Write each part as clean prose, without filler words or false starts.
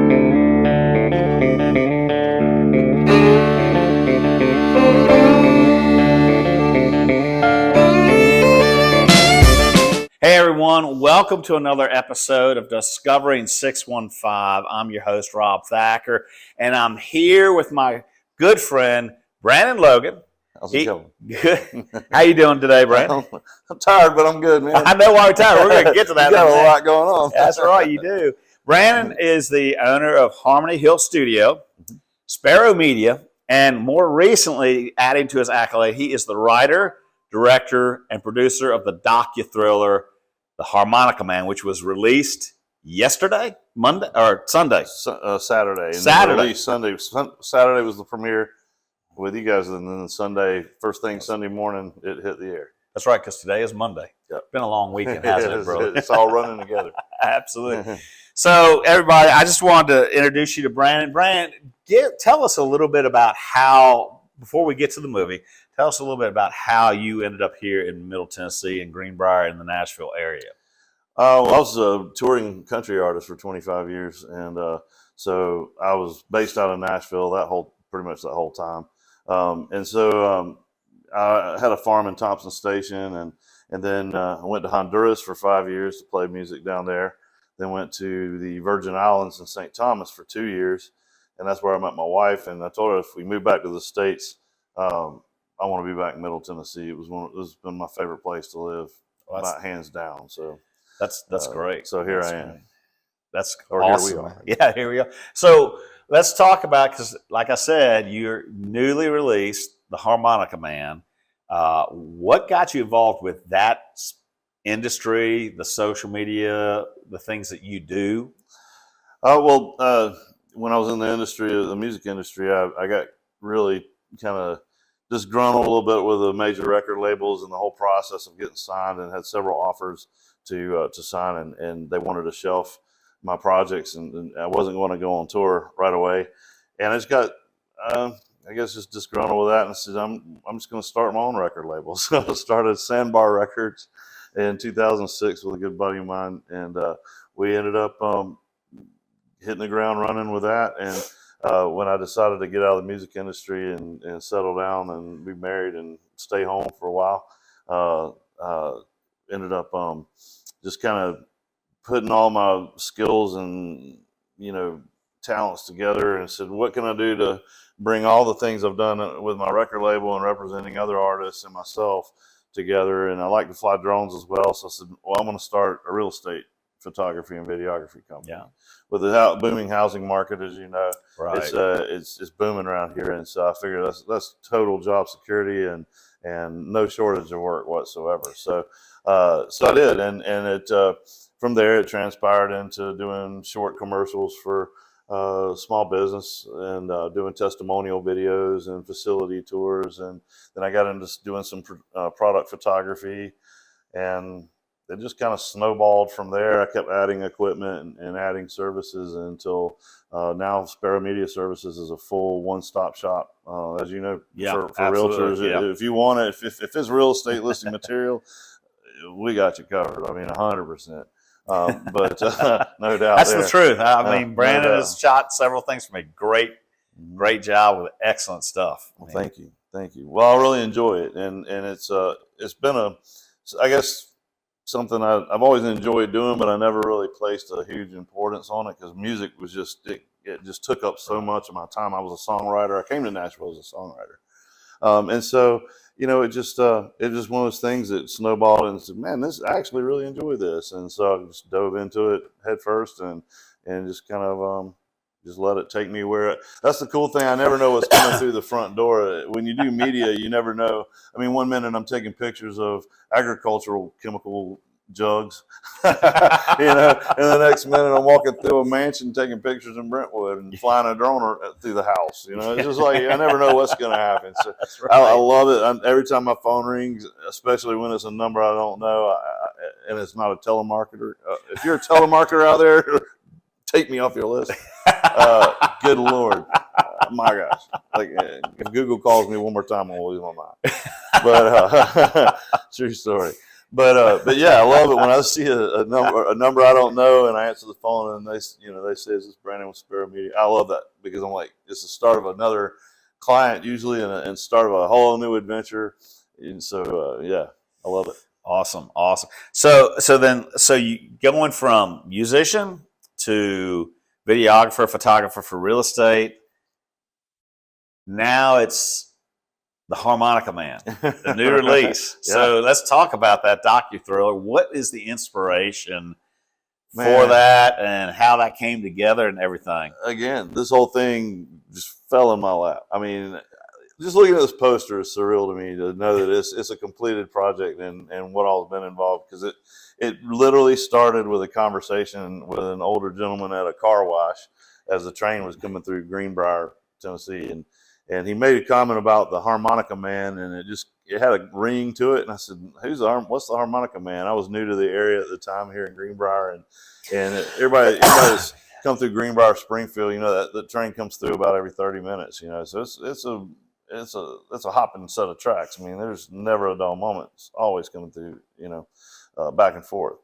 Hey everyone, welcome to another episode of Discovering 615. I'm your host, Rob Thacker, and I'm here with my good friend, Branan Logan. How's it going? Good. How you doing today, Branan? I'm tired, but I'm good, man. I know why we're tired. We're going to get to that. You got a lot going on. That's right, you do. Branan is the owner of Harmony Hill Studio, Sparrow Media, and more recently, adding to his accolade, he is the writer, director, and producer of the docuthriller, The Harmonica Man, which was released yesterday, Monday, or Sunday? Saturday. Saturday. Released Sunday. Saturday was the premiere with you guys, and then Sunday, first thing Sunday morning, it hit the air. That's right, because today is Monday. Yep. It's been a long weekend, hasn't it, bro? It's all running together. Absolutely. So, everybody, I just wanted to introduce you to Branan. Branan, tell us a little bit about how, before we get to the movie, tell us a little bit about how you ended up here in Middle Tennessee and Greenbrier in the Nashville area. I was a touring country artist for 25 years, and so I was based out of Nashville pretty much that whole time. And so I had a farm in Thompson Station, and then I went to Honduras for 5 years to play music down there. Then went to the Virgin Islands in St. Thomas for 2 years, and that's where I met my wife. And I told her if we move back to the States, I want to be back in Middle Tennessee. It's been my favorite place to live, about hands down. So that's great. So here I am. That's awesome. Here we are. Yeah, here we go. So let's talk about, because like I said, you're newly released, The Harmonica Man. What got you involved with that industry, the social media, the things that you do? Well, when I was in the industry, the music industry, I got really kind of disgruntled a little bit with the major record labels and the whole process of getting signed, and had several offers to sign, and they wanted to shelf my projects, and I wasn't going to go on tour right away. And I just got, I guess, just disgruntled with that, and I said, I'm just going to start my own record label. So I started Sandbar Records in 2006 with a good buddy of mine, and we ended up hitting the ground running with that. And when I decided to get out of the music industry and settle down and be married and stay home for a while, ended up just kind of putting all my skills and talents together, and said, what can I do to bring all the things I've done with my record label and representing other artists and myself together. And I like to fly drones as well, so I said, well, I'm going to start a real estate photography and videography company. Yeah. With the booming housing market, as you know, right. It's booming around here, and so I figured that's total job security and no shortage of work whatsoever. So I did, and it from there it transpired into doing short commercials for small business, and doing testimonial videos and facility tours, and then I got into doing some product photography, and it just kind of snowballed from there. I kept adding equipment and adding services until now Sparrow Media Services is a full one-stop shop, as you know, for realtors. Yeah. If you want it, if it's real estate listing material, we got you covered. I mean, 100%. But no doubt. That's the truth. I mean, Branan has shot several things for me. Great job with excellent stuff. Well, thank you. Well, I really enjoy it, and it's been I guess, something I've always enjoyed doing, but I never really placed a huge importance on it, because music was it just took up so much of my time. I was a songwriter. I came to Nashville as a songwriter, and so it just one of those things that snowballed, and said, man, I actually really enjoy this, and so I just dove into it head first, and just kind of just let it take me where that's the cool thing. I never know what's coming through the front door. When you do media, you never know. I mean, one minute I'm taking pictures of agricultural chemical jugs, and the next minute I'm walking through a mansion taking pictures in Brentwood and flying a drone through the house. It's just like, I never know what's going to happen. So right. I love it. Every time my phone rings, especially when it's a number I don't know, and it's not a telemarketer. If you're a telemarketer out there, take me off your list. Good Lord. My gosh. Like, if Google calls me one more time, I'm going to lose my mind. But true story. But yeah, I love it when I see a number I don't know, and I answer the phone, and they say, "Is this Branan with Sparrow Media?" I love that because I'm like, it's the start of another client usually, and start of a whole new adventure. And so yeah, I love it. Awesome, awesome. So you going from musician to videographer, photographer for real estate. Now it's the Harmonica Man, the new release. Yeah. So let's talk about that docuthriller. What is the inspiration for that, and how that came together, and everything? Again, this whole thing just fell in my lap. I mean, just looking at this poster is surreal to me to know that it's a completed project and what all's been involved, because it literally started with a conversation with an older gentleman at a car wash as the train was coming through Greenbrier, Tennessee, and he made a comment about the Harmonica Man, and it had a ring to it, and I said, what's the Harmonica Man? I was new to the area at the time here in Greenbrier, and everybody's come through Greenbrier, Springfield. You know that the train comes through about every 30 minutes. You know, so it's a hopping set of tracks. I mean, there's never a dull moment. It's always coming through. You know, back and forth,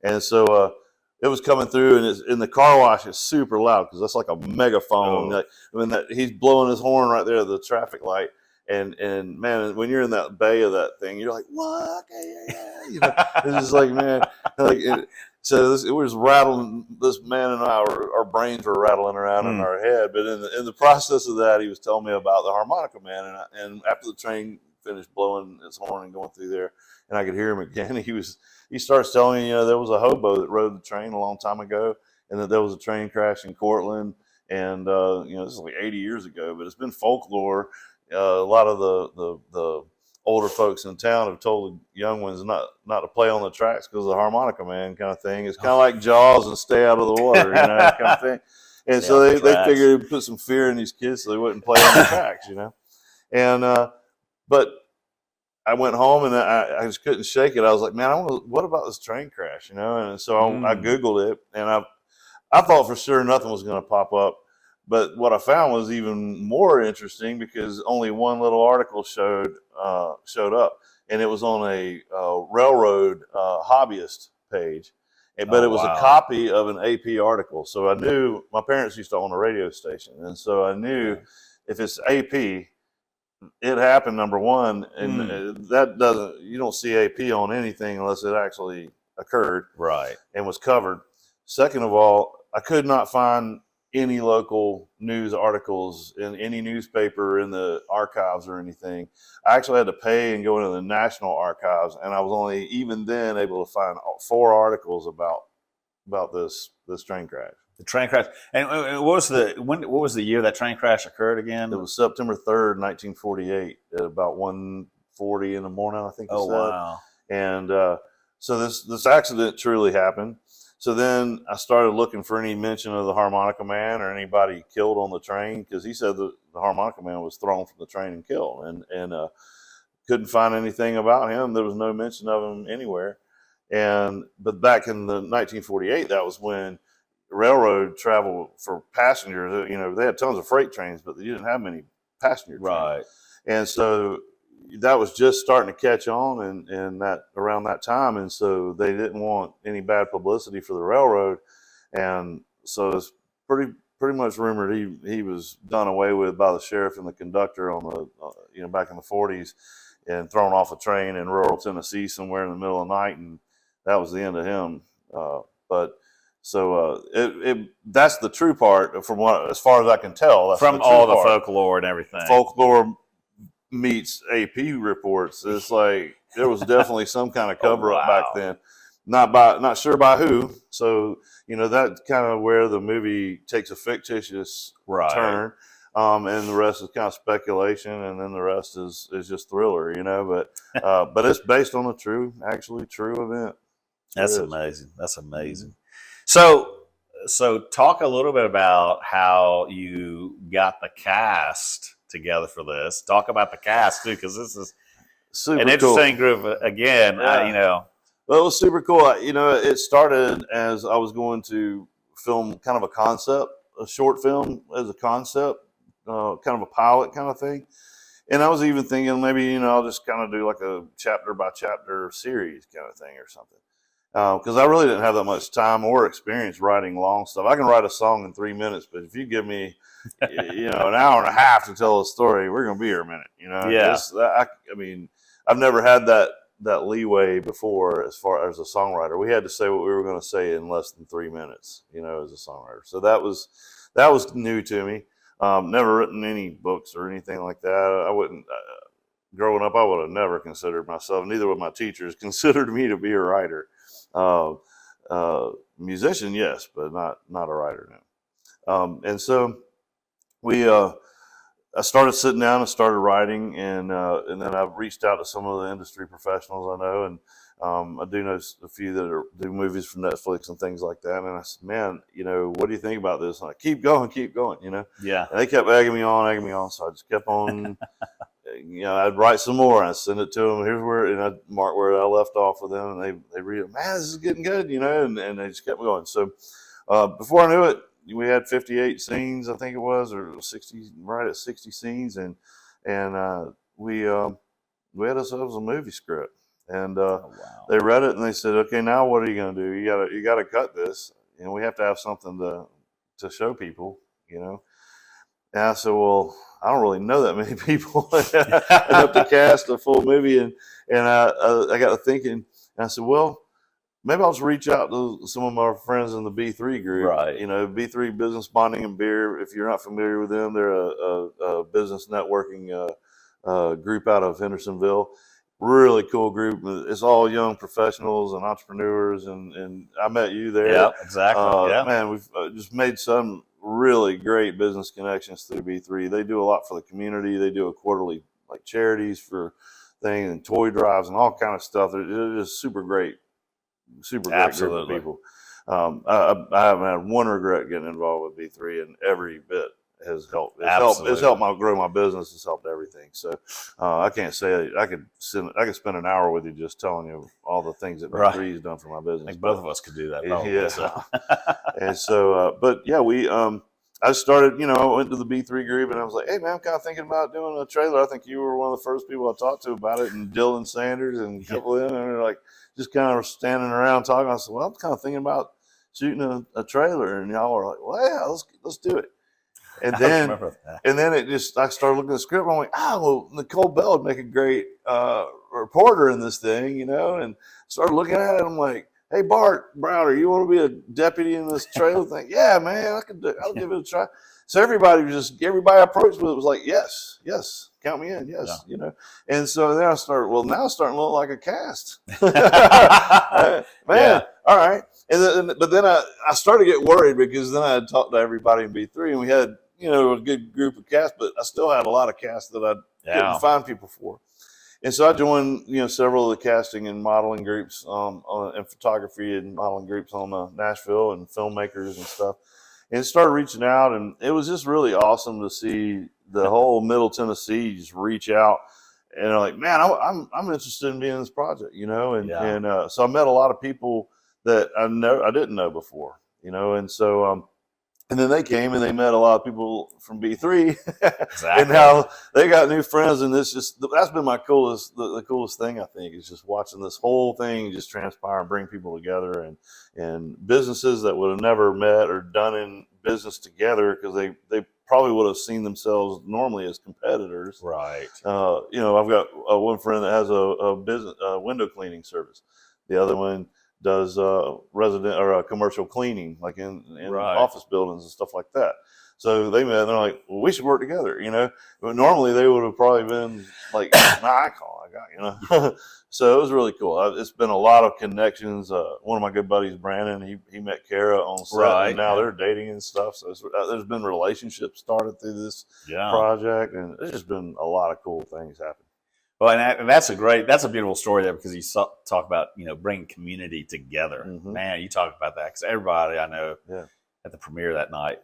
and so. It was coming through, and in the car wash, it's super loud because that's like a megaphone. Oh. Like, I mean, he's blowing his horn right there at the traffic light, and man, when you're in that bay of that thing, you're like, what? Yeah. You know, it's just like, man, so it was rattling. This man and I, our brains were rattling around in our head. But in the process of that, he was telling me about the Harmonica Man, and after the train finished blowing its horn and going through there, and I could hear him again. He starts telling me, there was a hobo that rode the train a long time ago, and that there was a train crash in Cortland, and this is like 80 years ago. But it's been folklore. A lot of the older folks in town have told the young ones not to play on the tracks because of the Harmonica Man kind of thing. It's kind of like Jaws and stay out of the water, kind of thing. And so they figured it'd put some fear in these kids so they wouldn't play on the tracks, And but I went home and I just couldn't shake it. I was like, man, what about this train crash, And so I Googled it, and I thought for sure nothing was going to pop up. But what I found was even more interesting, because only one little article showed up, and it was on a railroad hobbyist page. But it was a copy of an AP article. So I knew my parents used to own a radio station, and so I knew if it's AP, it happened, number one, and you don't see AP on anything unless it actually occurred, right, and was covered. Second of all, I could not find any local news articles in any newspaper in the archives or anything. I actually had to pay and go into the National Archives, and I was only even then able to find 4 articles about this train crash. The train crash. And what was the year that train crash occurred again? It was September 3rd, 1948, at about 1:40 in the morning, I think. Oh, wow. And so this accident truly happened. So then I started looking for any mention of the Harmonica Man or anybody killed on the train, because he said the Harmonica Man was thrown from the train and killed, and couldn't find anything about him. There was no mention of him anywhere. But back in the 1948, that was when railroad travel for passengers, they had tons of freight trains, but they didn't have many passenger trains. Right. And so that was just starting to catch on, and that around that time, and so they didn't want any bad publicity for the railroad, and so it's pretty much rumored he was done away with by the sheriff and the conductor on the back in the 40s, and thrown off a train in rural Tennessee somewhere in the middle of the night, and that was the end of him. So that's the true part, as far as I can tell. That's from all the folklore and everything. Folklore meets AP reports. It's like there was definitely some kind of cover up back then. Not sure by who. So that's kind of where the movie takes a fictitious turn, and the rest is kind of speculation, and then the rest is just thriller. But it's based on a true event. That's amazing. That's amazing. So talk a little bit about how you got the cast together for this. Talk about the cast too, because this is super an interesting group. Again, Well, it was super cool. It started as I was going to film kind of a short film as a concept, kind of a pilot kind of thing. And I was even thinking maybe, I'll just kind of do like a chapter by chapter series kind of thing or something. Because I really didn't have that much time or experience writing long stuff. I can write a song in 3 minutes, but if you give me, an hour and a half to tell a story, we're going to be here a minute. Yeah. I mean, I've never had that leeway before as far as a songwriter. We had to say what we were going to say in less than 3 minutes, as a songwriter. So that was new to me. Never written any books or anything like that. I wouldn't. Growing up, I would have never considered myself. Neither would my teachers considered me to be a writer. Musician, yes, but not a writer now. And so I started sitting down and started writing, and then I've reached out to some of the industry professionals I know, and I do know a few that do movies for Netflix and things like that. And I said, man, what do you think about this? And I keep going, Yeah. And they kept egging me on. So I just kept on, I'd write some more and I'd send it to them. Here's where, and I'd mark where I left off with them, and they read it. Man, this is getting good, and they just kept going. So before I knew it, we had 58 scenes, I think it was, or 60, right at 60 scenes, and we had ourselves a movie script. And Wow. they read it and they said, okay, now what are you going to do? You got to cut this. We have to have something to show people, And I said, well, I don't really know that many people enough to cast a full movie. And I got to thinking, and I said, well, maybe I'll just reach out to some of my friends in the B3 group. Right. B3 Business Bonding and Beer. If you're not familiar with them, they're a business networking group out of Hendersonville. Really cool group. It's all young professionals and entrepreneurs, and I met you there. Yeah, exactly. Man, we've just made some really great business connections through B3. They do a lot for the community. They do a quarterly charities for things and toy drives and all kind of stuff. They're just super great group of people. I haven't had one regret getting involved with B3, and every bit has helped. It's helped grow my business. It's helped everything. So I can't say I could spend an hour with you just telling you all the things that B3 has done for my business. I think both of us could do that. Probably, yeah. So. And so, but yeah, I started. I went to the B3 group and I was like, hey man, I'm kind of thinking about doing a trailer. I think you were one of the first people I talked to about it, and Dylan Sanders and a couple of them, and they're like just kind of standing around talking. I said, well, I'm kind of thinking about shooting a trailer, and y'all were like, well, yeah, let's do it. And then I started looking at the script. I'm like, well, Nicole Bell would make a great reporter in this thing, and started looking at it. I'm like, hey, Bart Browder, you want to be a deputy in this trailer thing? Yeah, man, I'll give it a try. So everybody I approached with was like, yes, count me in, yes, Yeah. And so then it's starting to look like a cast. Man, yeah. All right. But then I started to get worried, because then I had talked to everybody in B3, and we had a good group of cast, but I still had a lot of cast that I couldn't find people for. And so I joined, several of the casting and modeling groups, and photography and modeling groups on Nashville, and filmmakers and stuff, and started reaching out. And it was just really awesome to see the whole Middle Tennessee just reach out, and they're like, man, I'm interested in being in this project, and so I met a lot of people that I didn't know before, and so and then they came and they met a lot of people from B3, Exactly. and now they got new friends. And that's been my the coolest thing, I think, is just watching this whole thing just transpire and bring people together, and businesses that would have never met or done in business together, because they probably would have seen themselves normally as competitors. Right. I've got one friend that has a business window cleaning service. The other one does resident or commercial cleaning, like in Right. office buildings and stuff like that. So they met, and they're like, well, we should work together, But normally they would have probably been like, I call, I got, So it was really cool. It's been a lot of connections. One of my good buddies, Branan, he met Kara on set, and now they're dating and stuff. So there's been relationships started through this project, and there's just been a lot of cool things happening. Well, and that's a beautiful story there, because you talk about, bringing community together. Mm-hmm. Man, you talk about that, because everybody I know at the premiere that night,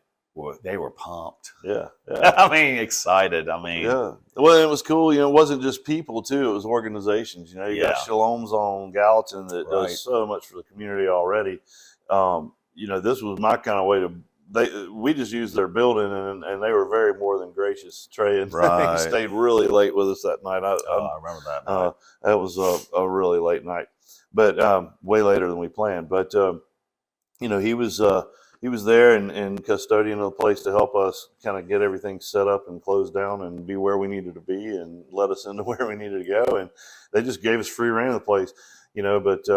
they were pumped. Yeah. I mean, excited. Yeah. Well, it was cool. It wasn't just people too. It was organizations. You got Shalom's on Gallatin that does so much for the community already. This was my kind of way to we just used their building, and they were very more than gracious. Trey and Right. stayed really late with us that night. I remember that night. That was a really late night, but way later than we planned. But he was there and custodian of the place to help us kind of get everything set up and closed down and be where we needed to be and let us into where we needed to go. And they just gave us free reign of the place, but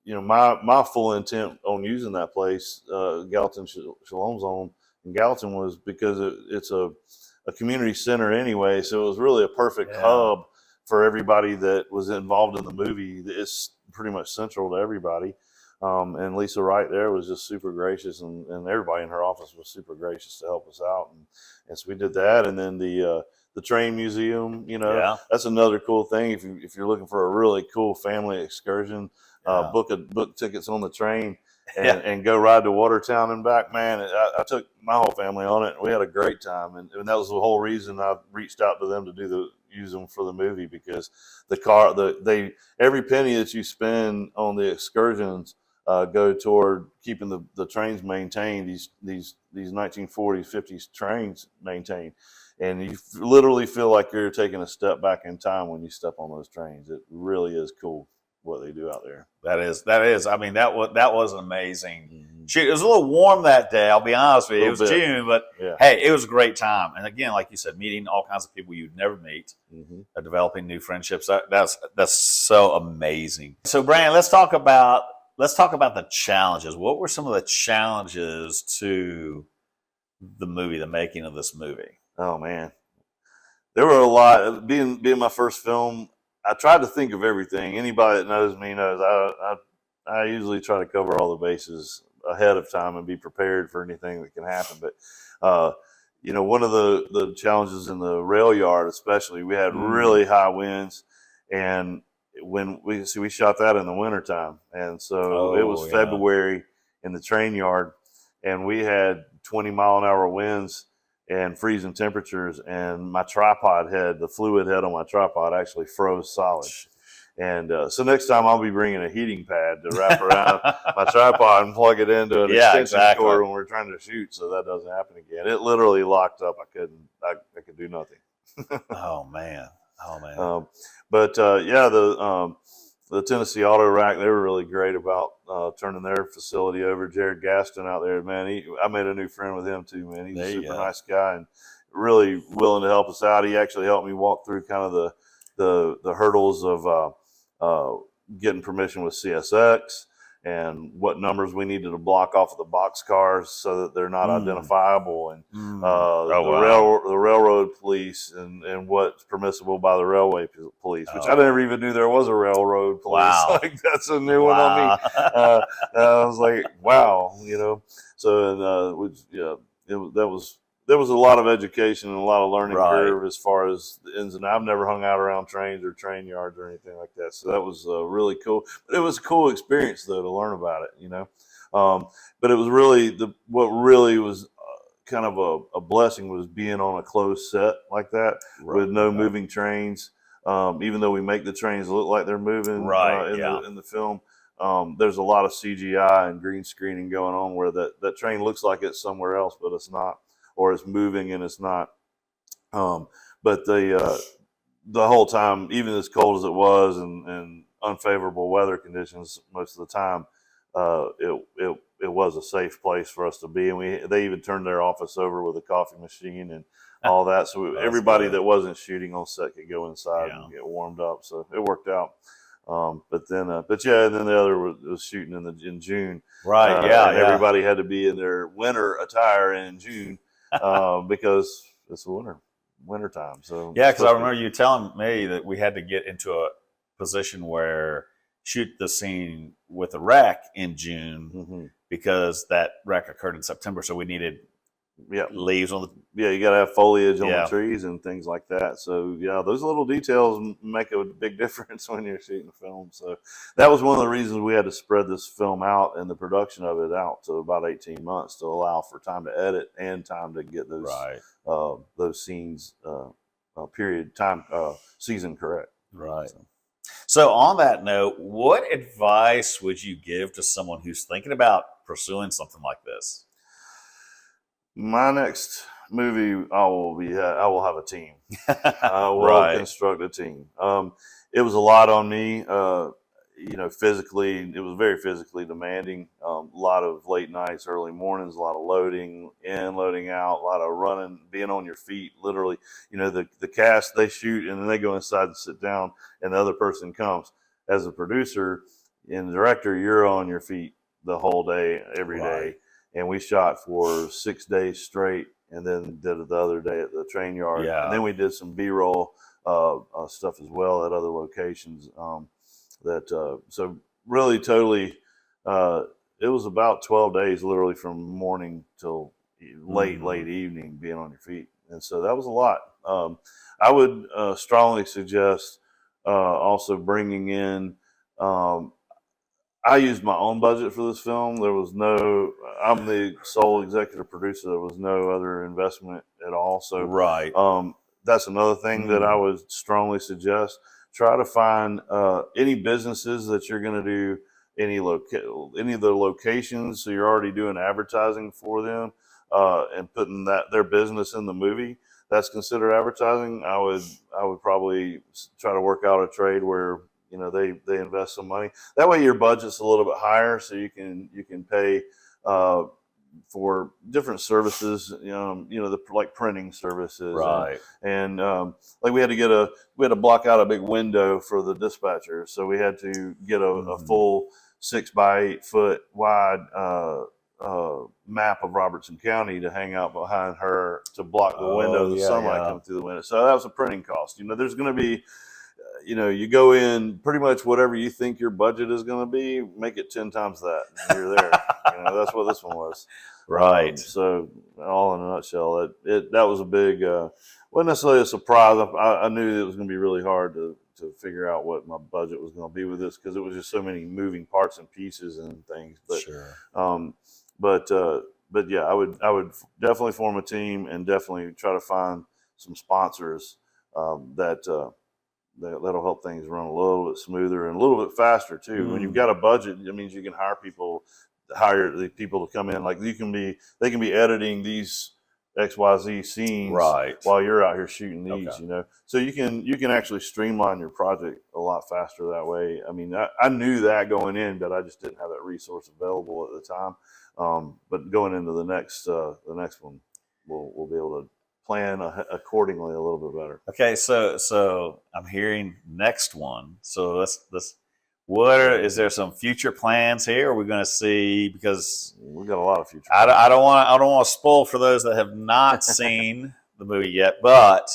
my full intent on using that place, Gallatin Shalom Zone in Gallatin, was because it's a community center anyway. So it was really a perfect hub for everybody that was involved in the movie. It's pretty much central to everybody. And Lisa Wright there was just super gracious, and everybody in her office was super gracious to help us out. And so we did that. And then the train museum, that's another cool thing. If you're looking for a really cool family excursion, book tickets on the train and go ride to Watertown and back. Man, I took my whole family on it, and we had a great time. And that was the whole reason I reached out to them to use them for the movie, because every penny that you spend on the excursions go toward keeping the trains maintained, these 1940s, 50s trains maintained. And you literally feel like you're taking a step back in time when you step on those trains. It really is cool what they do out there. That is. I mean, that was amazing. Mm-hmm. Shoot, it was a little warm that day. I'll be honest with you. It was June, but hey, it was a great time. And again, like you said, meeting all kinds of people you'd never meet, developing new friendships. That's so amazing. So, Branan, let's talk about the challenges. What were some of the challenges to the movie, the making of this movie? Oh man, there were a lot. Being my first film, I tried to think of everything. Anybody that knows me knows I usually try to cover all the bases ahead of time and be prepared for anything that can happen. But one of the challenges in the rail yard, especially, we had really high winds, and when we shot that in the wintertime, and so it was February in the train yard, and we had 20-mile-an-hour winds and freezing temperatures, and my tripod head, the fluid head on my tripod, actually froze solid. And so next time I'll be bringing a heating pad to wrap around my tripod and plug it into an extension cord when we're trying to shoot, so that doesn't happen again. It literally locked up. I could do nothing. Oh man. The Tennessee Auto Rack, they were really great about turning their facility over. Jared Gaston out there, man, I made a new friend with him too, man. He's a super nice guy and really willing to help us out. He actually helped me walk through kind of the hurdles of getting permission with CSX and what numbers we needed to block off of the box cars so that they're not identifiable, and the railroad police and what's permissible by the railway police, which I never even knew there was a railroad police. Wow. Like, that's a new one on me. I was like, wow, So there was a lot of education and a lot of learning curve as far as the ins and outs. I've never hung out around trains or train yards or anything like that. So that was really cool. But it was a cool experience, though, to learn about it, But it was really what really was kind of a blessing was being on a closed set like that with no moving trains. Even though we make the trains look like they're moving in the film, there's a lot of CGI and green screening going on where that train looks like it's somewhere else, but it's not. Or it's moving and it's not. But the whole time, even as cold as it was and unfavorable weather conditions most of the time, it was a safe place for us to be. And they even turned their office over with a coffee machine and all that. So everybody that wasn't shooting on set could go inside and get warmed up. So it worked out. And then the other was shooting in June. Right. Everybody had to be in their winter attire in June. Because it's winter time. So because I remember you telling me that we had to get into a position where shoot the scene with a wreck in June because that wreck occurred in September. So we needed leaves on the you got to have foliage on the trees and things like that. So those little details make a big difference when you're shooting a film. So that was one of the reasons we had to spread this film out and the production of it out to about 18 months to allow for time to edit and time to get those scenes season correct. Right. So on that note, what advice would you give to someone who's thinking about pursuing something like this? My next movie, I will have a team. I will Right. construct a team. It was a lot on me. Physically, it was very physically demanding. A lot of late nights, early mornings, a lot of loading in, loading out, a lot of running, being on your feet, literally. The cast, they shoot and then they go inside and sit down and the other person comes. As a producer and director, you're on your feet the whole day, every day. And we shot for 6 days straight and then did it the other day at the train yard. Yeah. And then we did some B-roll stuff as well at other locations. So really totally, it was about 12 days literally from morning till late evening being on your feet. And so that was a lot. I would strongly suggest also bringing in, I used my own budget for this film. I'm the sole executive producer. There was no other investment at all. So that's another thing that I would strongly suggest. Try to find any businesses that you're going to do any of the locations. So you're already doing advertising for them and putting their business in the movie. That's considered advertising. I would probably try to work out a trade where they invest some money. That way your budget's a little bit higher, so you can pay for different services, like printing services, right? And like we had to block out a big window for the dispatcher, so we had to get a full 6 by 8 foot wide map of Robertson County to hang out behind her to block the window, the sunlight coming through the window. So that was a printing cost. There's going to be, you go in pretty much whatever you think your budget is going to be, make it 10 times that, and you're there. That's what this one was. Right. So all in a nutshell, that was a big, wasn't necessarily a surprise. I knew it was going to be really hard to figure out what my budget was going to be with this, because it was just so many moving parts and pieces and things. But, sure. But yeah, I would definitely form a team and definitely try to find some sponsors that'll help things run a little bit smoother and a little bit faster too. When you've got a budget, it means you can hire the people to come in. Like they can be editing these XYZ scenes while you're out here shooting these, So you can actually streamline your project a lot faster that way. I mean, I knew that going in, but I just didn't have that resource available at the time. But going into the next one, we'll be able to plan accordingly a little bit better. Okay, so I'm hearing next one. So let's is there some future plans here? Are we going to see, because we got a lot of future plans. I don't want to spoil for those that have not seen the movie yet, but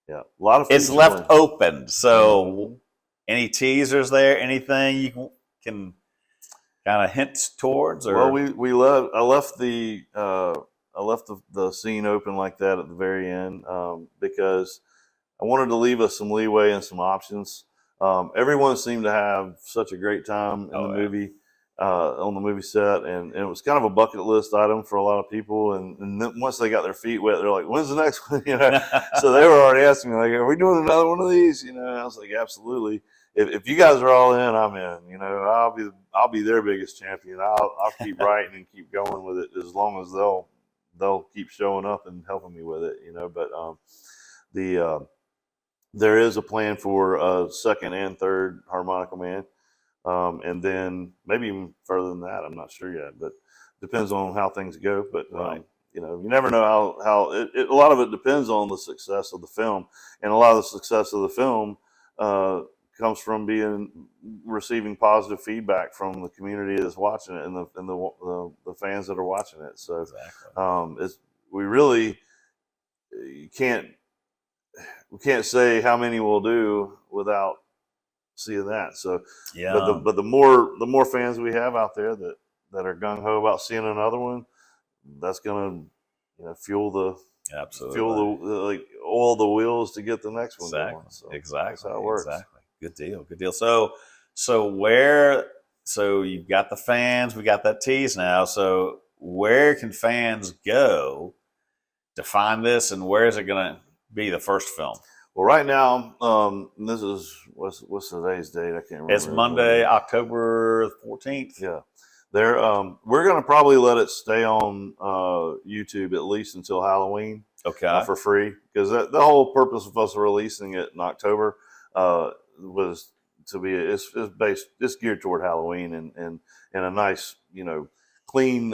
yeah, a lot of it's left open. So any teasers there? Anything you can kind of hint towards? Or? Well, I left the scene open like that at the very end because I wanted to leave us some leeway and some options. Everyone seemed to have such a great time in the movie, on the movie set, and it was kind of a bucket list item for a lot of people. And then once they got their feet wet, they're like, "When's the next one?" So they were already asking me, like, "Are we doing another one of these?" And I was like, "Absolutely. If you guys are all in, I'm in. I'll be their biggest champion. I'll keep writing and keep going with it as long as they'll keep showing up and helping me with it. But there is a plan for a second and third Harmonica Man, and then maybe even further than that. I'm not sure yet, but depends on how things go. But you never know how a lot of it depends on the success of the film, and a lot of the success of the film comes from receiving positive feedback from the community that's watching it and the fans that are watching it. So exactly. We really we can't say how many we'll do without seeing that. So yeah, but the more fans we have out there that are gung ho about seeing another one, that's gonna fuel the oil the wheels to get the next one going. So exactly. That's how it works. Exactly. Good deal. So you've got the fans, we got that tease now. So where can fans go to find this, and where is it going to be the first film? Well, right now, this is what's today's date? I can't remember. It's Monday, October 14th. Yeah, They're we're going to probably let it stay on YouTube at least until Halloween. Okay. For free, because the whole purpose of us releasing it in October was to be it's geared toward Halloween and a nice, clean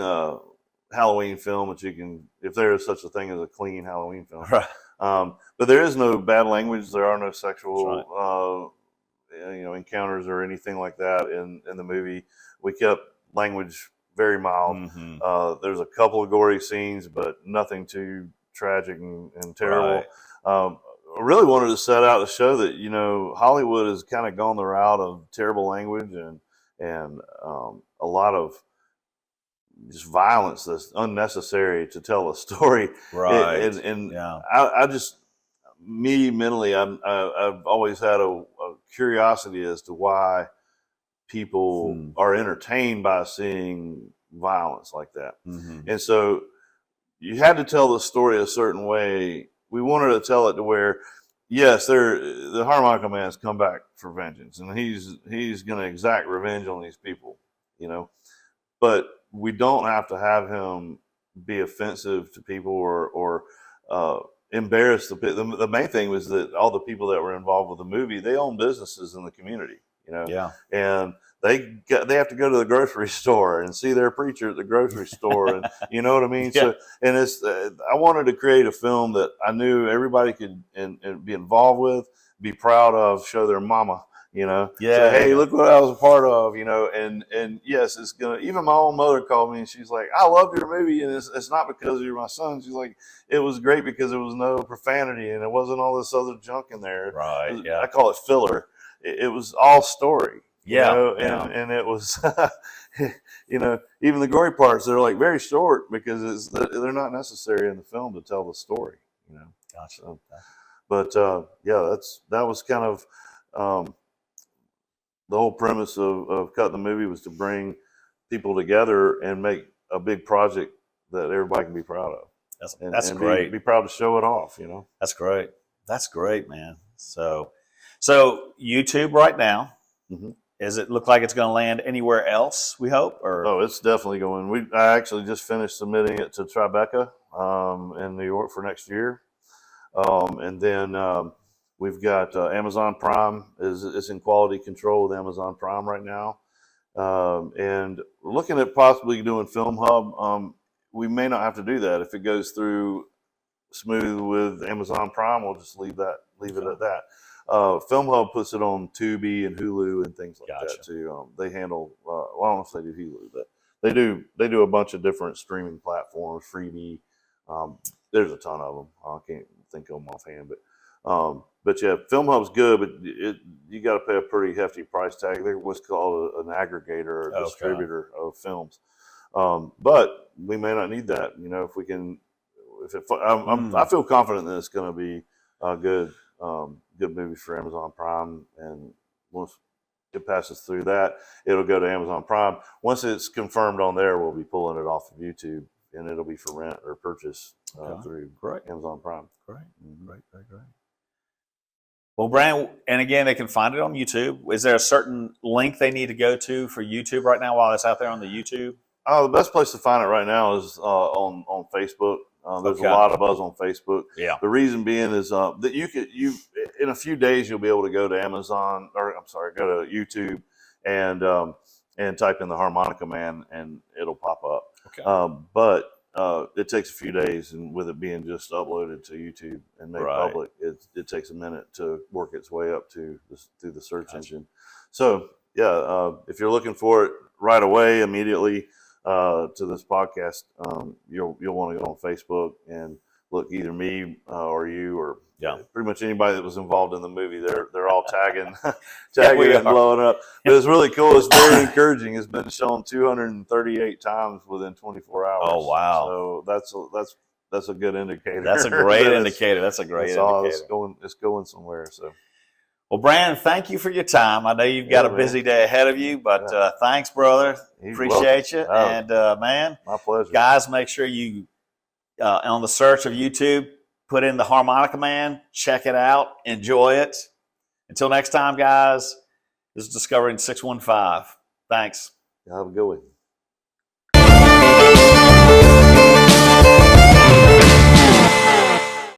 Halloween film that you can, if there is such a thing as a clean Halloween film. Right. But there is no bad language. There are no Right. sexual encounters or anything like that in the movie. We kept language very mild. Mm-hmm. There's a couple of gory scenes, but nothing too tragic and terrible. Right. I really wanted to set out to show that Hollywood has kind of gone the route of terrible language and a lot of just violence that's unnecessary to tell a story. Right. And yeah. I just mentally, I've always had a curiosity as to why people are entertained by seeing violence like that. Mm-hmm. And so you had to tell the story a certain way. We wanted to tell it to where, yes, the Harmonica Man has come back for vengeance, and he's going to exact revenge on these people, But we don't have to have him be offensive to people or embarrass the main thing was that all the people that were involved with the movie, they own businesses in the community, Yeah. and they have to go to the grocery store and see their preacher at the grocery store, and you know what I mean. Yeah. So, and it's I wanted to create a film that I knew everybody could and be involved with, be proud of, show their mama, Yeah. Say, hey, look what I was a part of, and yes, it's gonna. Even my own mother called me and she's like, I loved your movie, and it's not because you're my son. She's like, it was great because there was no profanity and it wasn't all this other junk in there. Right. Yeah. I call it filler. It was all story. Yeah. And it was, even the gory parts, they're like very short because they're not necessary in the film to tell the story, Gotcha. So, but that was kind of the whole premise of Cut the Movie was to bring people together and make a big project that everybody can be proud of. That's great. Be proud to show it off, That's great. That's great, man. So YouTube right now. Mm-hmm. Does it look like it's going to land anywhere else, we hope? Or Oh, it's definitely going. I actually just finished submitting it to Tribeca in New York for next year. And then we've got Amazon Prime is in quality control with Amazon Prime right now. And we're looking at possibly doing Film Hub. We may not have to do that. If it goes through smooth with Amazon Prime, we'll just leave it at that. Film Hub puts it on Tubi and Hulu and things like that too. They handle. Well, I don't know if they do Hulu, but they do a bunch of different streaming platforms. Freebie. There's a ton of them. I can't think of them offhand, but yeah, Film Hub's good, but you got to pay a pretty hefty price tag. They're what's called an aggregator or distributor of films. But we may not need that. If we can. I feel confident that it's going to be a good movie for Amazon Prime, and once it passes through that, it'll go to Amazon Prime. Once it's confirmed on there, we'll be pulling it off of YouTube, and it'll be for rent or purchase through Amazon Prime. Great. Well, Branan, and again, they can find it on YouTube. Is there a certain link they need to go to for YouTube right now while it's out there on the YouTube? The best place to find it right now is on Facebook. There's a lot of buzz on Facebook. Yeah. The reason being is that you in a few days you'll be able to go to Amazon go to YouTube and type in the Harmonica Man and it'll pop up. Okay. But it takes a few days, and with it being just uploaded to YouTube and made public, it takes a minute to work its way up through the search engine. So yeah, if you're looking for it right away, immediately. To this podcast, you'll want to go on Facebook and look either me or you or pretty much anybody that was involved in the movie. They're all tagging and blowing up. But it's really cool. It's very encouraging. It's been shown 238 times within 24 hours. Oh wow! So that's a good indicator. That's a great indicator. That's a great indicator. It's going somewhere. So. Well, Branan, thank you for your time. I know you've got a busy day ahead of you, but thanks, brother. Appreciate you. And, man, my pleasure. Guys, make sure you, on the search of YouTube, put in the Harmonica Man. Check it out. Enjoy it. Until next time, guys, this is Discovering 615. Thanks. Have a good one.